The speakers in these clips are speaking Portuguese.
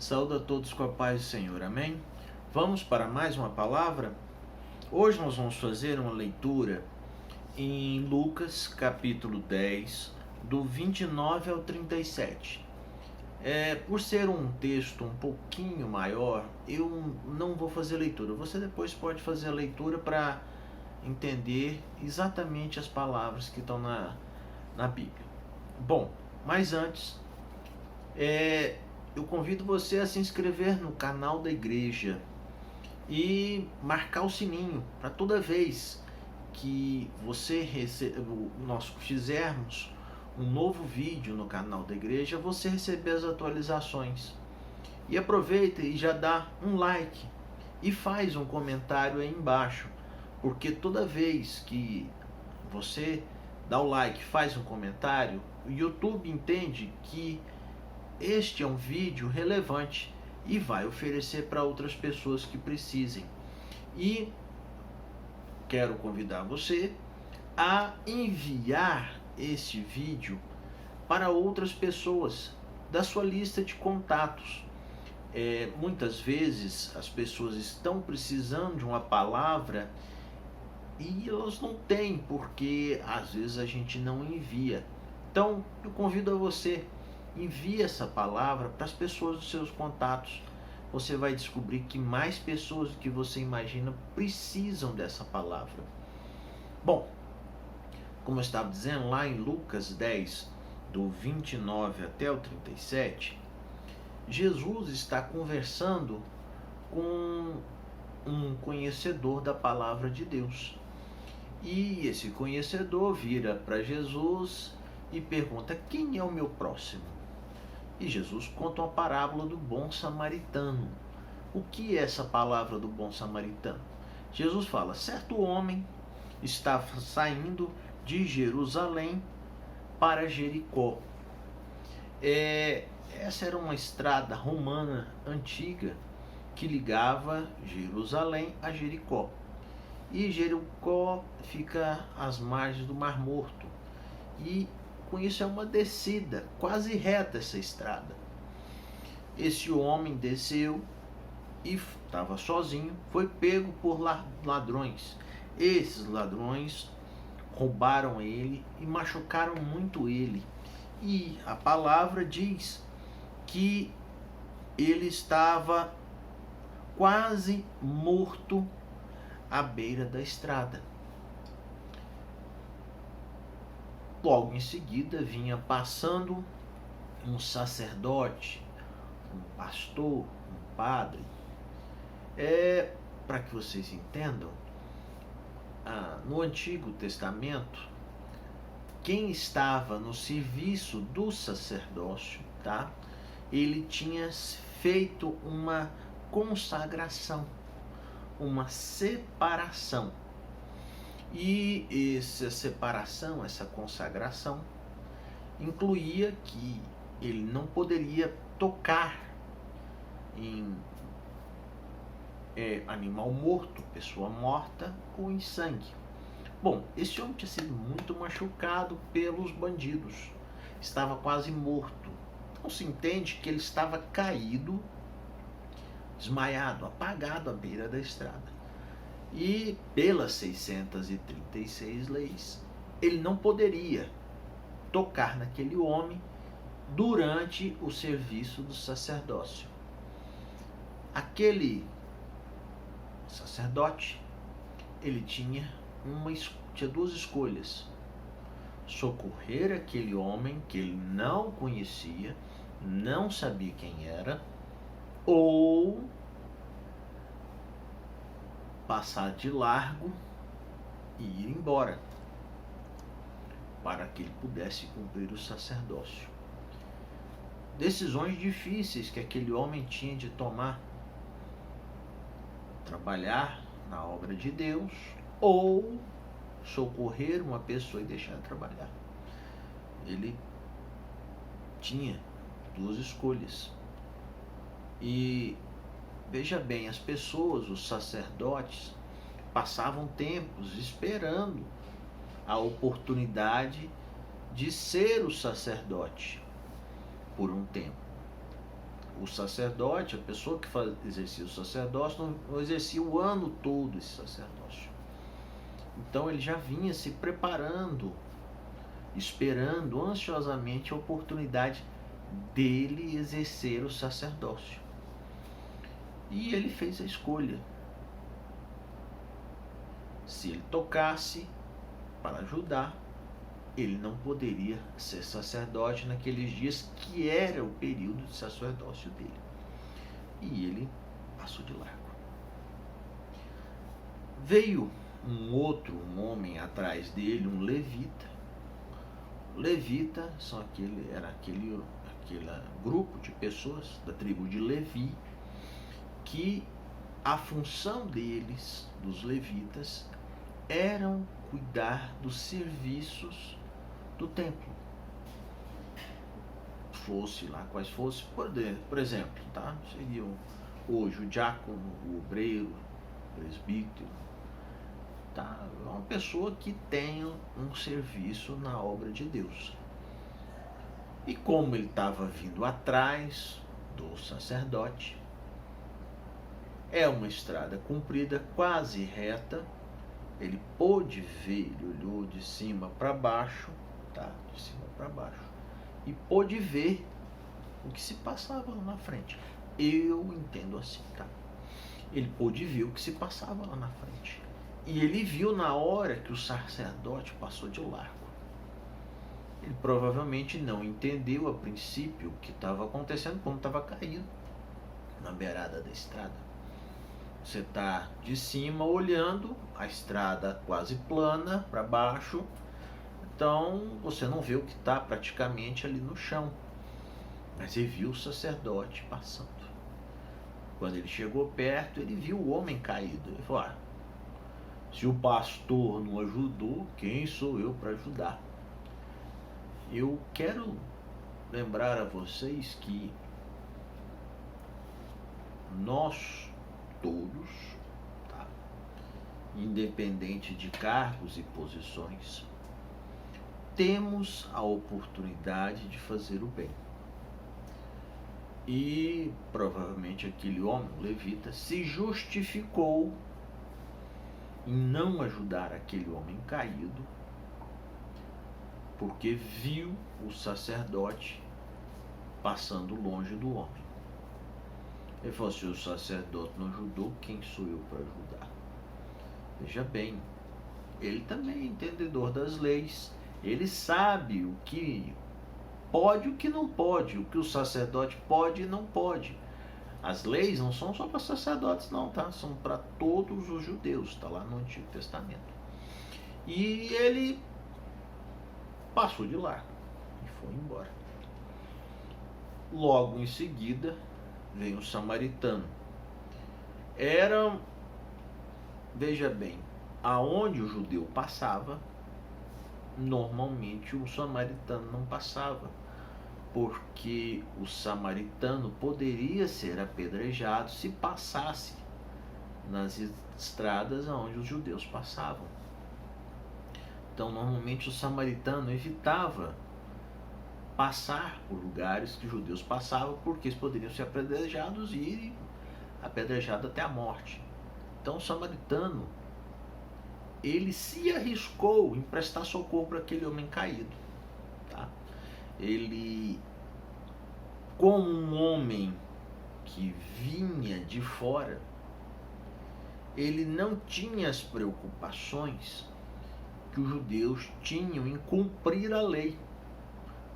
Saúdo a todos com a paz do Senhor, amém? Vamos para mais uma palavra? Hoje nós vamos fazer uma leitura em Lucas capítulo 10, do 29 ao 37. Por ser um texto um pouquinho maior, eu não vou fazer leitura. Você depois pode fazer a leitura para entender exatamente as palavras que estão na Bíblia. Bom, mas antes, eu convido você a se inscrever no canal da igreja e marcar o sininho para toda vez que nós fizermos um novo vídeo no canal da igreja, você receber as atualizações. E aproveita e já dá um like e faz um comentário aí embaixo, porque toda vez que você dá o like, faz um comentário, o YouTube entende que este é um vídeo relevante e vai oferecer para outras pessoas que precisem. E quero convidar você a enviar este vídeo para outras pessoas da sua lista de contatos. Muitas vezes as pessoas estão precisando de uma palavra e elas não têm, porque às vezes a gente não envia. Então eu convido a você, envie essa palavra para as pessoas dos seus contatos. Você vai descobrir que mais pessoas do que você imagina precisam dessa palavra. Bom, como eu estava dizendo, lá em Lucas 10, do 29 até o 37, Jesus está conversando com um conhecedor da palavra de Deus. E esse conhecedor vira para Jesus e pergunta: quem é o meu próximo? E Jesus conta uma parábola do bom samaritano. O que é essa palavra do bom samaritano? Jesus fala: certo homem estava saindo de Jerusalém para Jericó. Essa era uma estrada romana antiga que ligava Jerusalém a Jericó. E Jericó fica às margens do Mar Morto. E com isso é uma descida, quase reta essa estrada. Esse homem desceu e estava sozinho, foi pego por ladrões. Esses ladrões roubaram ele e machucaram muito ele. E a palavra diz que ele estava quase morto à beira da estrada. Logo em seguida vinha passando um sacerdote, um pastor, um padre. Para que vocês entendam, no Antigo Testamento, quem estava no serviço do sacerdócio, ele tinha feito uma consagração, uma separação. E essa separação, essa consagração, incluía que ele não poderia tocar em animal morto, pessoa morta ou em sangue. Bom, esse homem tinha sido muito machucado pelos bandidos, estava quase morto. Então se entende que ele estava caído, desmaiado, apagado à beira da estrada. E pelas 636 leis, ele não poderia tocar naquele homem durante o serviço do sacerdócio. Aquele sacerdote, ele tinha duas escolhas: socorrer aquele homem que ele não conhecia, não sabia quem era, ou passar de largo e ir embora, para que ele pudesse cumprir o sacerdócio. Decisões difíceis que aquele homem tinha de tomar: trabalhar na obra de Deus ou socorrer uma pessoa e deixar trabalhar. Ele tinha duas escolhas. E veja bem, as pessoas, os sacerdotes, passavam tempos esperando a oportunidade de ser o sacerdote por um tempo. o sacerdote, a pessoa que exercia o sacerdócio, não exercia o ano todo esse sacerdócio. Então ele já vinha se preparando, esperando ansiosamente a oportunidade dele exercer o sacerdócio. E ele fez a escolha. Se ele tocasse para ajudar, ele não poderia ser sacerdote naqueles dias, que era o período de sacerdócio dele. E ele passou de largo. Veio um homem atrás dele, um levita. Levita era aquele grupo de pessoas da tribo de Levi, que a função deles, dos levitas, eram cuidar dos serviços do templo. Fosse lá quais fossem, por exemplo, tá? Seriam hoje o diácono, o obreiro, o presbítero, tá? Uma pessoa que tem um serviço na obra de Deus. E como ele estava vindo atrás do sacerdote, é uma estrada comprida, quase reta. Ele pôde ver, ele olhou de cima para baixo, tá? De cima para baixo, e pôde ver o que se passava lá na frente. Eu entendo assim, tá? Ele pôde ver o que se passava lá na frente. E ele viu na hora que o sacerdote passou de largo. Ele provavelmente não entendeu a princípio o que estava acontecendo, como estava caído na beirada da estrada. Você está de cima olhando a estrada quase plana para baixo, então você não vê o que está praticamente ali no chão, mas ele viu o sacerdote passando. Quando ele chegou perto, ele viu o homem caído. Ele falou: se o pastor não ajudou, quem sou eu para ajudar? Eu quero lembrar a vocês que nós todos, tá? Independente de cargos e posições, temos a oportunidade de fazer o bem. E provavelmente aquele homem, o levita, se justificou em não ajudar aquele homem caído, porque viu o sacerdote passando longe do homem. Ele falou: se o sacerdote não ajudou, quem sou eu para ajudar? Veja bem, ele também é entendedor das leis. Ele sabe o que pode e o que não pode, o que o sacerdote pode e não pode. As leis não são só para sacerdotes não, tá? São para todos os judeus, está lá no Antigo Testamento. E ele passou de largo e foi embora. Logo em seguida vem o samaritano. Veja bem, aonde o judeu passava, normalmente o samaritano não passava, porque o samaritano poderia ser apedrejado se passasse nas estradas onde os judeus passavam. Então, normalmente o samaritano evitava passar por lugares que os judeus passavam, porque eles poderiam ser apedrejados e ir apedrejados até a morte. Então, o samaritano, ele se arriscou em prestar socorro para aquele homem caído, tá? Ele, como um homem que vinha de fora, ele não tinha as preocupações que os judeus tinham em cumprir a lei.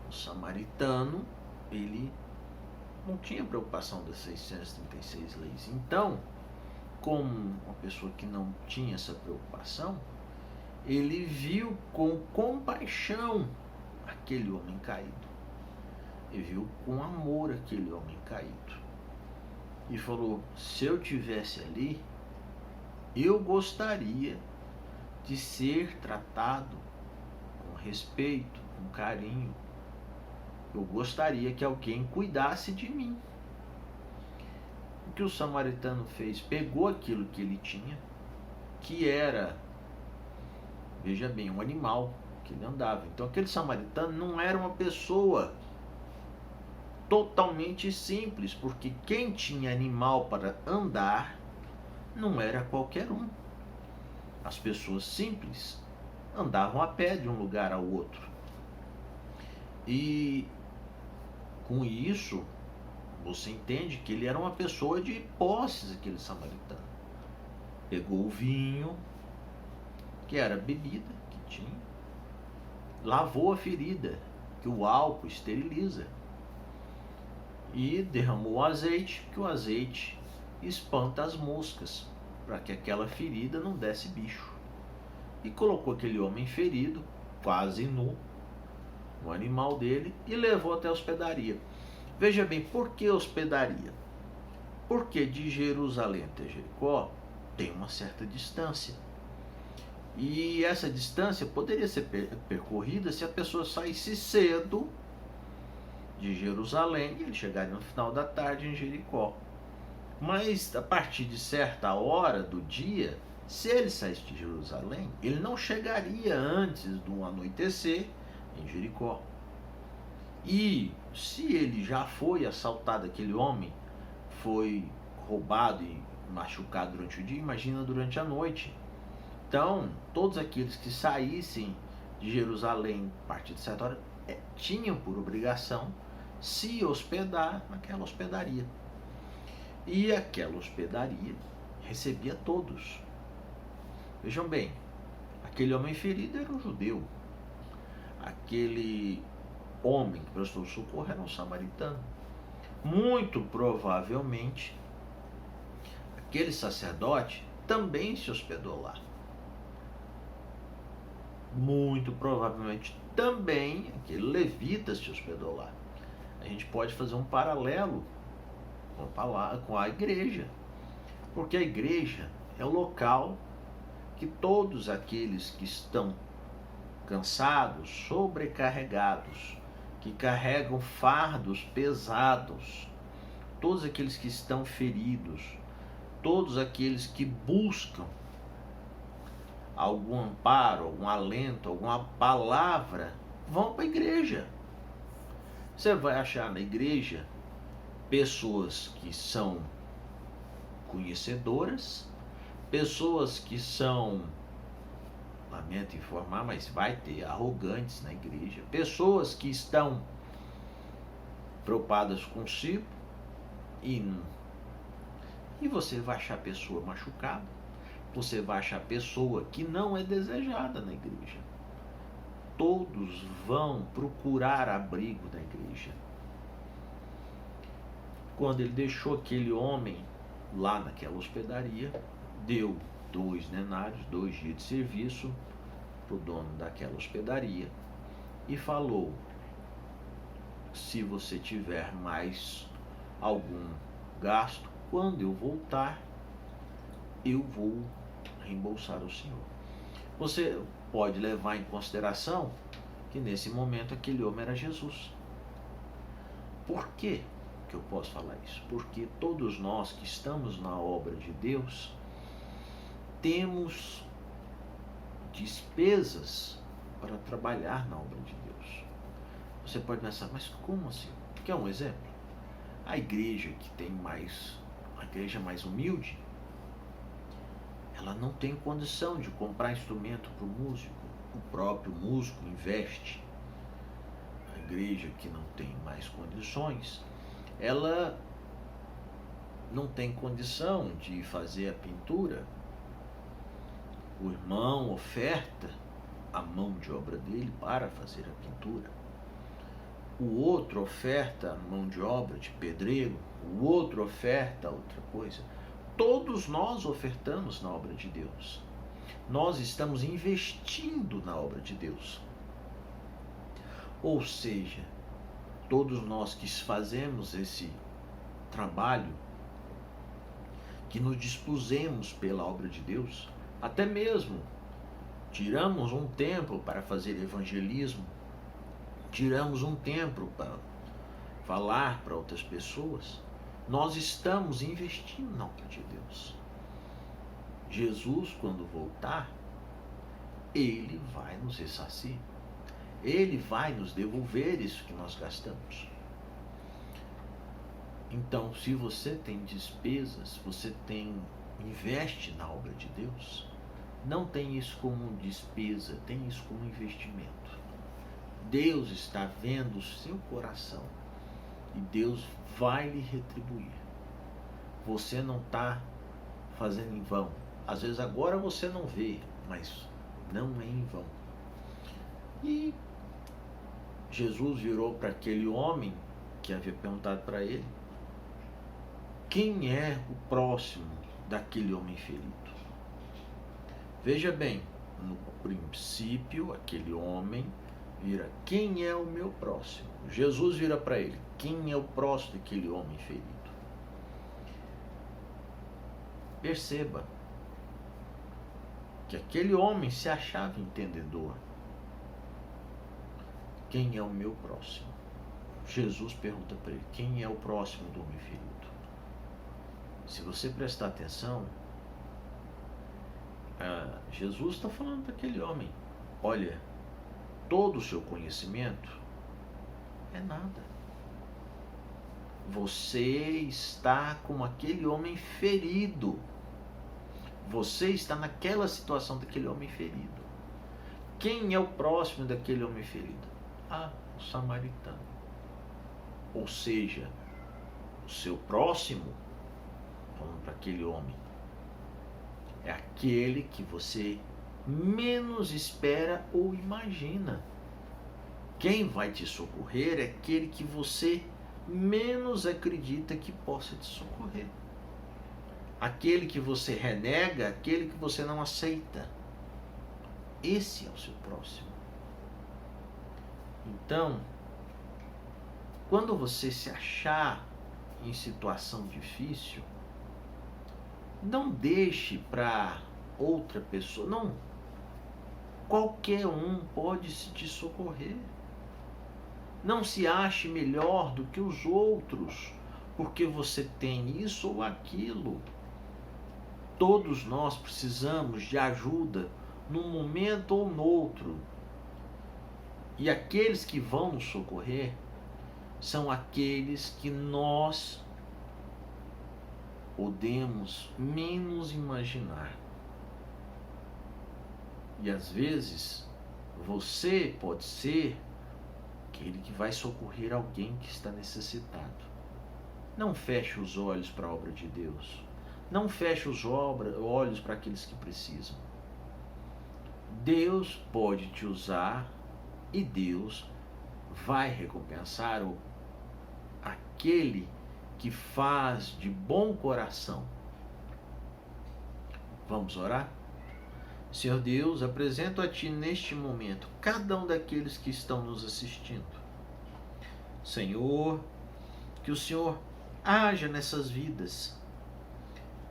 O samaritano, ele não tinha preocupação das 636 leis. Então, como uma pessoa que não tinha essa preocupação, ele viu com compaixão aquele homem caído. Ele viu com amor aquele homem caído. E falou: se eu tivesse ali, eu gostaria de ser tratado com respeito, com carinho. Eu gostaria que alguém cuidasse de mim. O que o samaritano fez? Pegou aquilo que ele tinha, que era, veja bem, um animal que ele andava. Então aquele samaritano não era uma pessoa totalmente simples, porque quem tinha animal para andar não era qualquer um. As pessoas simples andavam a pé de um lugar ao outro. E com isso, você entende que ele era uma pessoa de posses, aquele samaritano. Pegou o vinho, que era a bebida que tinha, lavou a ferida, que o álcool esteriliza, e derramou o azeite, que o azeite espanta as moscas, para que aquela ferida não desse bicho. E colocou aquele homem ferido, quase nu, no animal dele, e levou até a hospedaria. Veja bem, por que hospedaria? Porque de Jerusalém até Jericó tem uma certa distância. E essa distância poderia ser percorrida se a pessoa saísse cedo de Jerusalém e ele chegaria no final da tarde em Jericó. Mas a partir de certa hora do dia, se ele saísse de Jerusalém, ele não chegaria antes do anoitecer em Jericó. E se ele já foi assaltado, aquele homem foi roubado e machucado durante o dia, imagina durante a noite. Então, todos aqueles que saíssem de Jerusalém a partir de certa hora tinham por obrigação se hospedar naquela hospedaria. E aquela hospedaria recebia todos. Vejam bem, aquele homem ferido era um judeu. Aquele homem que prestou socorro era um samaritano. Muito provavelmente, aquele sacerdote também se hospedou lá. Muito provavelmente também aquele levita se hospedou lá. A gente pode fazer um paralelo com a igreja, porque a igreja é o local que todos aqueles que estão cansados, sobrecarregados, que carregam fardos pesados, todos aqueles que estão feridos, todos aqueles que buscam algum amparo, algum alento, alguma palavra, vão para a igreja. Você vai achar na igreja pessoas que são conhecedoras, pessoas que são, lamento informar, mas vai ter arrogantes na igreja, pessoas que estão preocupadas consigo e você vai achar pessoa machucada, você vai achar pessoa que não é desejada na igreja. Todos vão procurar abrigo na igreja. Quando ele deixou aquele homem lá naquela hospedaria, deu 2 denários, 2 dias de serviço para o dono daquela hospedaria e falou: se você tiver mais algum gasto, quando eu voltar, eu vou reembolsar o senhor. Você pode levar em consideração que nesse momento aquele homem era Jesus. Por quê que eu posso falar isso? Porque todos nós que estamos na obra de Deus temos despesas para trabalhar na obra de Deus. Você pode pensar, mas como assim? Quer um exemplo? A igreja que tem a igreja mais humilde, ela não tem condição de comprar instrumento para o músico. O próprio músico investe. A igreja que não tem mais condições, ela não tem condição de fazer a pintura. O irmão oferta a mão de obra dele para fazer a pintura. O outro oferta a mão de obra de pedreiro. O outro oferta outra coisa. Todos nós ofertamos na obra de Deus. Nós estamos investindo na obra de Deus. Ou seja, todos nós que fazemos esse trabalho, que nos dispusemos pela obra de Deus, até mesmo tiramos um tempo para fazer evangelismo, tiramos um tempo para falar para outras pessoas, nós estamos investindo na obra de Deus. Jesus, quando voltar, ele vai nos ressarcir. Ele vai nos devolver isso que nós gastamos. Então, se você tem despesas, investe na obra de Deus, não tem isso como despesa, tem isso como investimento. Deus está vendo o seu coração e Deus vai lhe retribuir. Você não está fazendo em vão. Às vezes agora você não vê, mas não é em vão. E Jesus virou para aquele homem que havia perguntado para ele: quem é o próximo daquele homem ferido? Veja bem, no princípio, aquele homem vira: quem é o meu próximo? Jesus vira para ele: quem é o próximo daquele homem ferido? Perceba que aquele homem se achava entendedor. Quem é o meu próximo? Jesus pergunta para ele: quem é o próximo do homem ferido? Se você prestar atenção, Jesus está falando para aquele homem: olha, todo o seu conhecimento é nada. Você está como aquele homem ferido. Você está naquela situação daquele homem ferido. Quem é o próximo daquele homem ferido? O samaritano. Ou seja, o seu próximo, falando para aquele homem, é aquele que você menos espera ou imagina. Quem vai te socorrer é aquele que você menos acredita que possa te socorrer. Aquele que você renega, aquele que você não aceita. Esse é o seu próximo. Então, quando você se achar em situação difícil, não deixe para outra pessoa. Não. Qualquer um pode te socorrer. Não se ache melhor do que os outros, porque você tem isso ou aquilo. Todos nós precisamos de ajuda num momento ou no outro. E aqueles que vão nos socorrer são aqueles que nós podemos menos imaginar. E às vezes você pode ser aquele que vai socorrer alguém que está necessitado. Não feche os olhos para a obra de Deus. Não feche os olhos para aqueles que precisam. Deus pode te usar e Deus vai recompensar aquele que faz de bom coração. Vamos orar? Senhor Deus, apresento a Ti neste momento cada um daqueles que estão nos assistindo. Senhor, que o Senhor haja nessas vidas,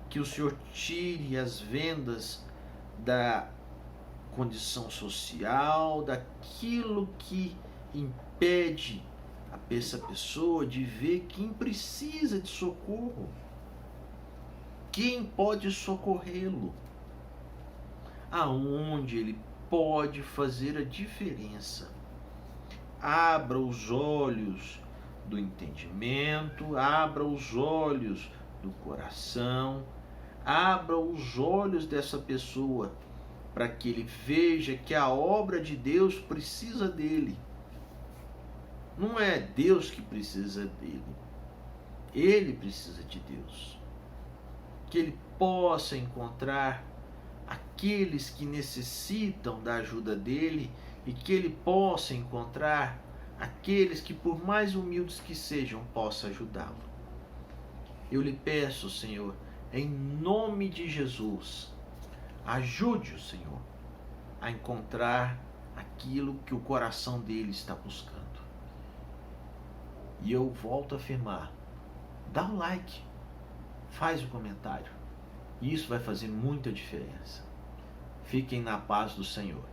que o Senhor tire as vendas da condição social, daquilo que impede essa pessoa de ver quem precisa de socorro, quem pode socorrê-lo, aonde ele pode fazer a diferença. Abra os olhos do entendimento, abra os olhos do coração, abra os olhos dessa pessoa para que ele veja que a obra de Deus precisa dele. Não é Deus que precisa dele. Ele precisa de Deus. Que ele possa encontrar aqueles que necessitam da ajuda dele e que ele possa encontrar aqueles que, por mais humildes que sejam, possa ajudá-lo. Eu lhe peço, Senhor, em nome de Jesus, ajude o Senhor a encontrar aquilo que o coração dele está buscando. E eu volto a afirmar, dá um like, faz o comentário. Isso vai fazer muita diferença. Fiquem na paz do Senhor.